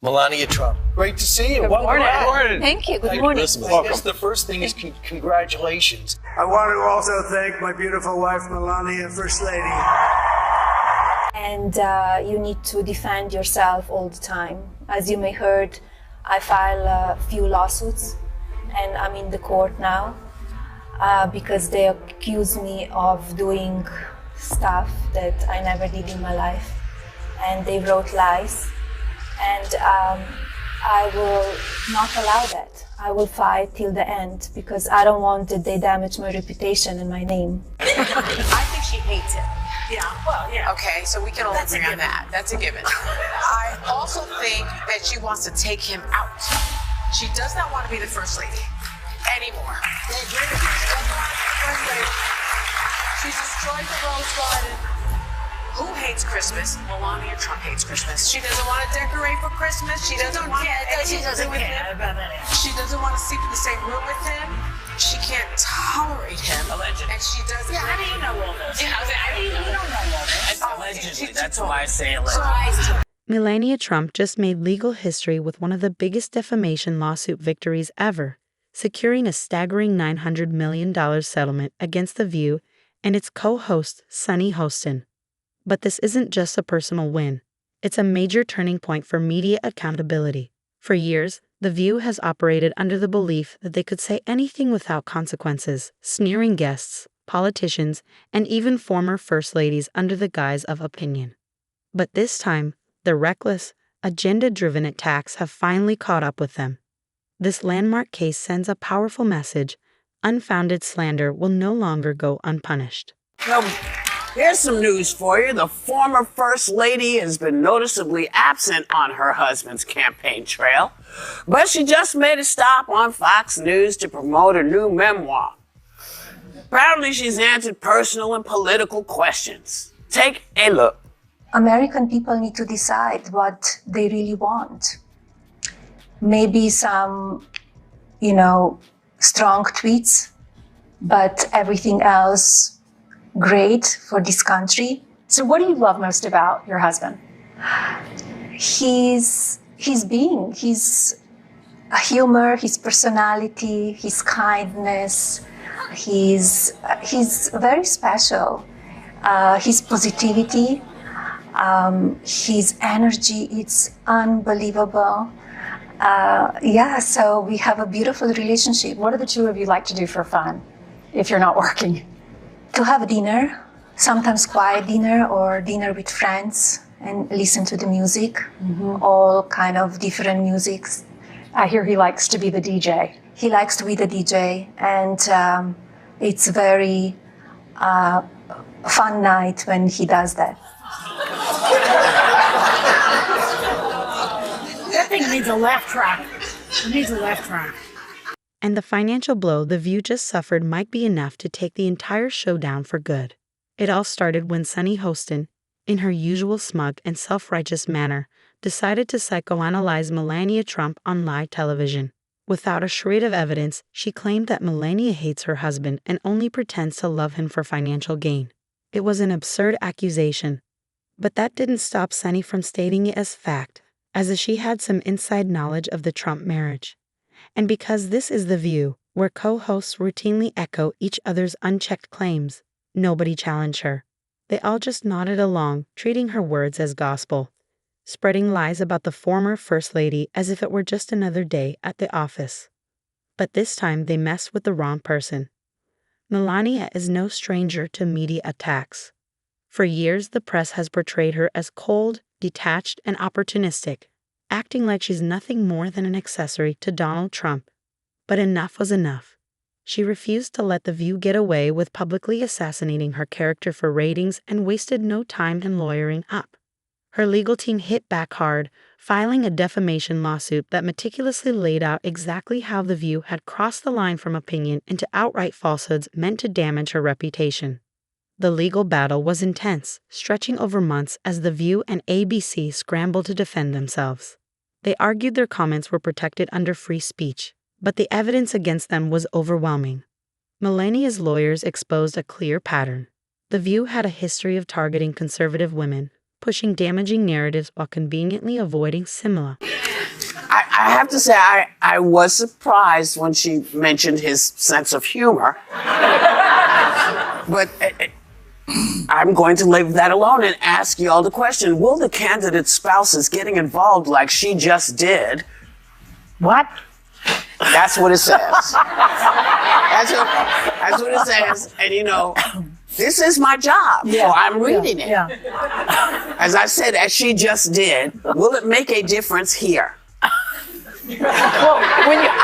Melania Trump. Great to see you. Good morning. Thank you. Good morning. I guess the first thing is congratulations. I want to also thank my beautiful wife, Melania, First Lady. And you need to defend yourself all the time. As you may heard, I filed a few lawsuits, and I'm in the court now because they accuse me of doing stuff that I never did in my life, and they wrote lies. And I will not allow that. I will fight till the end because I don't want that they damage my reputation and my name. I think she hates him. Yeah, well, yeah. Okay, so we can all agree on that. That's a given. I also think that she wants to take him out. She does not want to be the first lady anymore. She's destroyed the Rose Garden. Who hates Christmas? Melania Trump hates Christmas. She doesn't want to decorate for Christmas. She doesn't want She doesn't care about that. She doesn't want to sleep in the same room with him. She can't tolerate him. Allegedly. And she doesn't. Yeah, how do you know all this? Yeah, You don't know all this. Allegedly. That's why I say allegedly. Melania Trump just made legal history with one of the biggest defamation lawsuit victories ever, securing a staggering $900 million settlement against The View and its co-host, Sunny Hostin. But this isn't just a personal win. It's a major turning point for media accountability. For years, The View has operated under the belief that they could say anything without consequences, sneering guests, politicians, and even former first ladies under the guise of opinion. But this time, the reckless, agenda-driven attacks have finally caught up with them. This landmark case sends a powerful message: unfounded slander will no longer go unpunished. Here's some news for you. The former First Lady has been noticeably absent on her husband's campaign trail, but she just made a stop on Fox News to promote her new memoir. Apparently, she's answered personal and political questions. Take a look. American people need to decide what they really want. Maybe some, strong tweets, but everything else great for this country. So what do you love most about your husband? His humor, his personality, his kindness. He's very special. His positivity, his energy, it's unbelievable. So we have a beautiful relationship. What do the two of you like to do for fun if you're not working? To have dinner, sometimes quiet dinner or dinner with friends and listen to the music, all kind of different musics. I hear he likes to be the DJ. He likes to be the DJ, and it's very fun night when he does that. That thing needs a laugh track. It needs a laugh track. And the financial blow The View just suffered might be enough to take the entire show down for good. It all started when Sunny Hostin, in her usual smug and self-righteous manner, decided to psychoanalyze Melania Trump on live television. Without a shred of evidence, she claimed that Melania hates her husband and only pretends to love him for financial gain. It was an absurd accusation. But that didn't stop Sunny from stating it as fact, as if she had some inside knowledge of the Trump marriage. And because this is The View, where co-hosts routinely echo each other's unchecked claims, nobody challenged her. They all just nodded along, treating her words as gospel, spreading lies about the former First Lady as if it were just another day at the office. But this time they messed with the wrong person. Melania is no stranger to media attacks. For years, the press has portrayed her as cold, detached, and opportunistic, acting like she's nothing more than an accessory to Donald Trump. But enough was enough. She refused to let The View get away with publicly assassinating her character for ratings and wasted no time in lawyering up. Her legal team hit back hard, filing a defamation lawsuit that meticulously laid out exactly how The View had crossed the line from opinion into outright falsehoods meant to damage her reputation. The legal battle was intense, stretching over months as The View and ABC scrambled to defend themselves. They argued their comments were protected under free speech, but the evidence against them was overwhelming. Melania's lawyers exposed a clear pattern. The View had a history of targeting conservative women, pushing damaging narratives while conveniently avoiding similar. I have to say, I was surprised when she mentioned his sense of humor. But I'm going to leave that alone and ask you all the question, will the candidate spouses getting involved like she just did? What? That's what it says. That's what it says. And you know, this is my job, so I'm reading it. Yeah. As I said, as she just did, will it make a difference here? Well,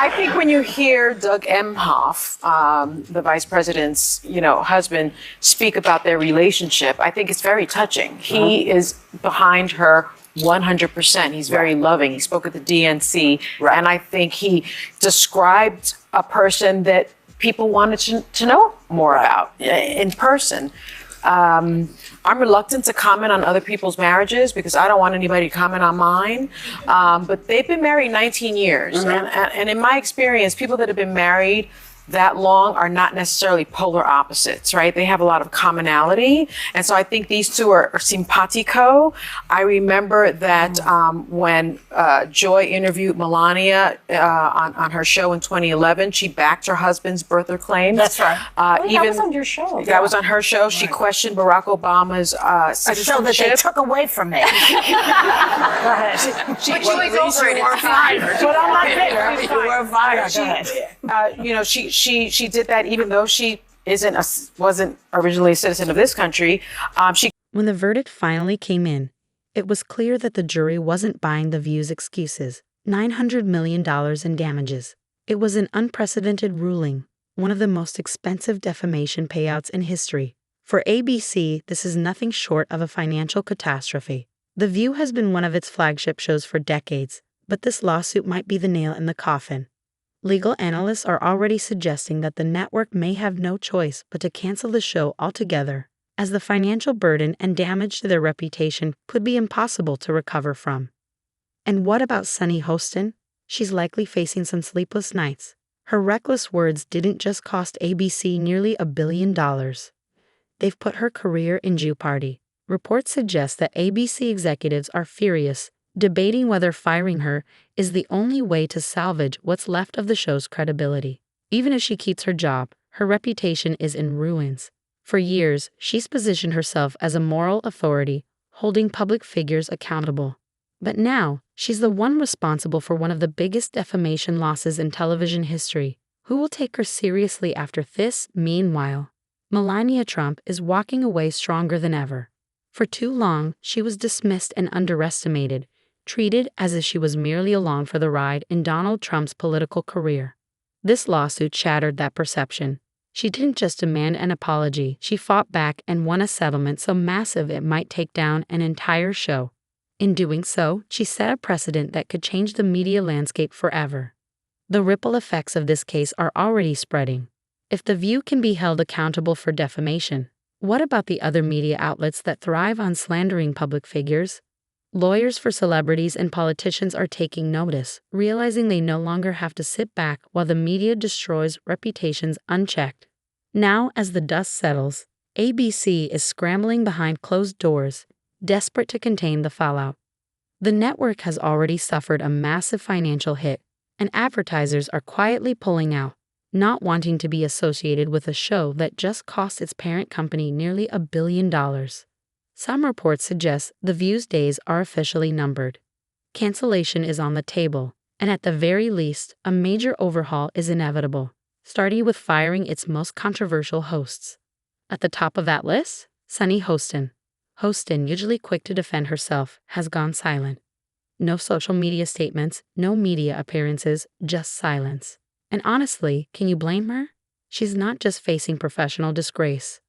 I think when you hear Doug Emhoff, the vice president's, husband, speak about their relationship, I think it's very touching. He is behind her 100%. He's very loving. He spoke at the DNC, and I think he described a person that people wanted to know more about in person. I'm reluctant to comment on other people's marriages because I don't want anybody to comment on mine. But they've been married 19 years. And in my experience, people that have been married that long are not necessarily polar opposites, right? They have a lot of commonality. And so I think these two are simpatico. I remember that when Joy interviewed Melania on her show in 2011, she backed her husband's birther claims. That's right. That was on your show. That was on her show. She questioned Barack Obama's citizenship. A show that they took away from me. Go ahead. She was over it. It's fine. But I'm not bitter. You were fired. She did that even though she wasn't originally a citizen of this country. When the verdict finally came in, it was clear that the jury wasn't buying The View's excuses. $900 million in damages. It was an unprecedented ruling, one of the most expensive defamation payouts in history. For ABC, this is nothing short of a financial catastrophe. The View has been one of its flagship shows for decades, but this lawsuit might be the nail in the coffin. Legal analysts are already suggesting that the network may have no choice but to cancel the show altogether, as the financial burden and damage to their reputation could be impossible to recover from. And what about Sunny Hostin? She's likely facing some sleepless nights. Her reckless words didn't just cost ABC nearly $1 billion. They've put her career in jeopardy. Reports suggest that ABC executives are furious, debating whether firing her is the only way to salvage what's left of the show's credibility. Even if she keeps her job, her reputation is in ruins. For years, she's positioned herself as a moral authority, holding public figures accountable. But now, she's the one responsible for one of the biggest defamation losses in television history. Who will take her seriously after this? Meanwhile, Melania Trump is walking away stronger than ever. For too long, she was dismissed and underestimated, treated as if she was merely along for the ride in Donald Trump's political career. This lawsuit shattered that perception. She didn't just demand an apology, she fought back and won a settlement so massive it might take down an entire show. In doing so, she set a precedent that could change the media landscape forever. The ripple effects of this case are already spreading. If The View can be held accountable for defamation, what about the other media outlets that thrive on slandering public figures? Lawyers for celebrities and politicians are taking notice, realizing they no longer have to sit back while the media destroys reputations unchecked. Now, as the dust settles, ABC is scrambling behind closed doors, desperate to contain the fallout. The network has already suffered a massive financial hit, and advertisers are quietly pulling out, not wanting to be associated with a show that just cost its parent company nearly $1 billion. Some reports suggest The View's days are officially numbered. Cancellation is on the table, and at the very least, a major overhaul is inevitable, starting with firing its most controversial hosts. At the top of that list, Sunny Hostin. Hostin, usually quick to defend herself, has gone silent. No social media statements, no media appearances, just silence. And honestly, can you blame her? She's not just facing professional disgrace.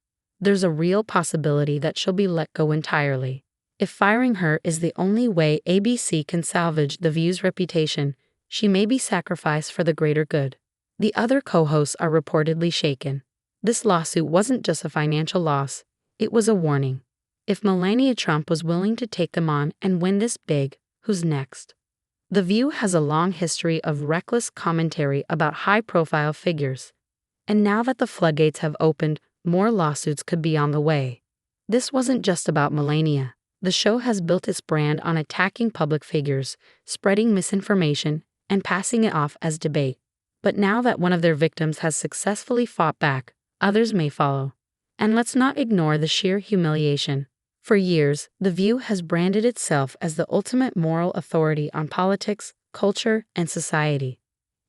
There's a real possibility that she'll be let go entirely. If firing her is the only way ABC can salvage The View's reputation, she may be sacrificed for the greater good. The other co-hosts are reportedly shaken. This lawsuit wasn't just a financial loss, it was a warning. If Melania Trump was willing to take them on and win this big, who's next? The View has a long history of reckless commentary about high-profile figures. And now that the floodgates have opened, more lawsuits could be on the way. This wasn't just about Melania. The show has built its brand on attacking public figures, spreading misinformation, and passing it off as debate. But now that one of their victims has successfully fought back, others may follow. And let's not ignore the sheer humiliation. For years, The View has branded itself as the ultimate moral authority on politics, culture, and society.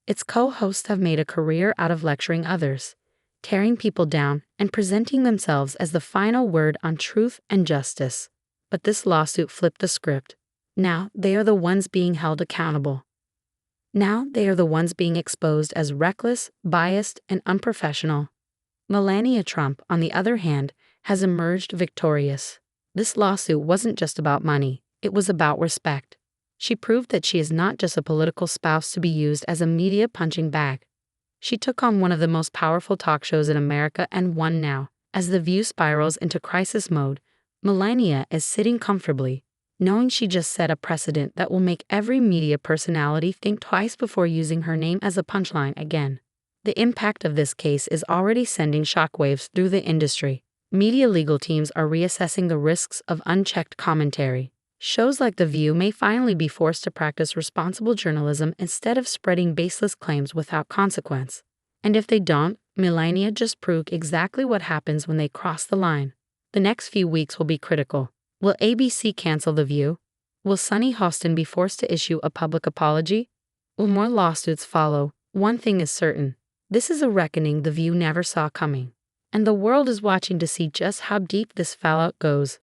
Its co-hosts have made a career out of lecturing others, tearing people down, and presenting themselves as the final word on truth and justice. But this lawsuit flipped the script. Now they are the ones being held accountable. Now they are the ones being exposed as reckless, biased, and unprofessional. Melania Trump, on the other hand, has emerged victorious. This lawsuit wasn't just about money, it was about respect. She proved that she is not just a political spouse to be used as a media punching bag. She took on one of the most powerful talk shows in America and won now. As The View spirals into crisis mode, Melania is sitting comfortably, knowing she just set a precedent that will make every media personality think twice before using her name as a punchline again. The impact of this case is already sending shockwaves through the industry. Media legal teams are reassessing the risks of unchecked commentary. Shows like The View may finally be forced to practice responsible journalism instead of spreading baseless claims without consequence. And if they don't, Melania just proved exactly what happens when they cross the line. The next few weeks will be critical. Will ABC cancel The View? Will Sunny Hostin be forced to issue a public apology? Will more lawsuits follow? One thing is certain. This is a reckoning The View never saw coming. And the world is watching to see just how deep this fallout goes.